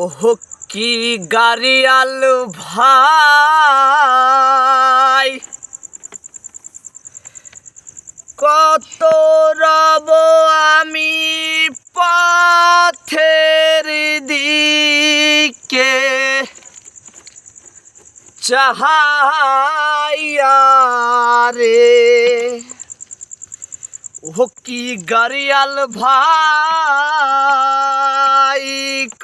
ওহ কি গাড়িয়াল ভাই, কত রব আমি পথের দিকে চাহাইয়া রে। ওহ কি গাড়িয়াল ভাই,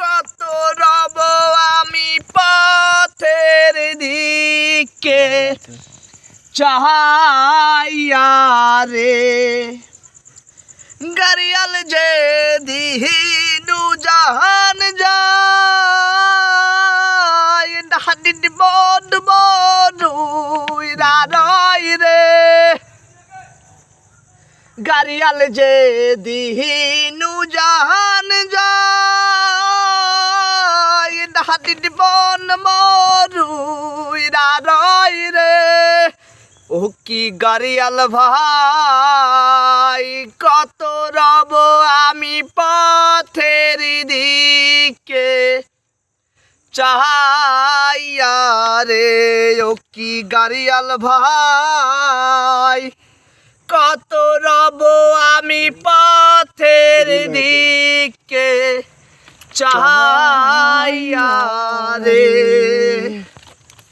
কত রব আমি পথের দিকে চাহাইয়া রে। গাড়িয়াল যে দিনু জাহান যায়, ডাহানিন বন বনুইরা রয় রে। গাড়িয়াল যে দিনু জাহান যায়, ডাহানিন বন মরুইরা রয় রে। ও কি গাড়িয়াল ভাই, কত রব আমি পথের দিকে চাহাইয়া রে। ও কি গাড়িয়াল ভাই, কত রব আমি পথের দিকে চাহাইয়া রে।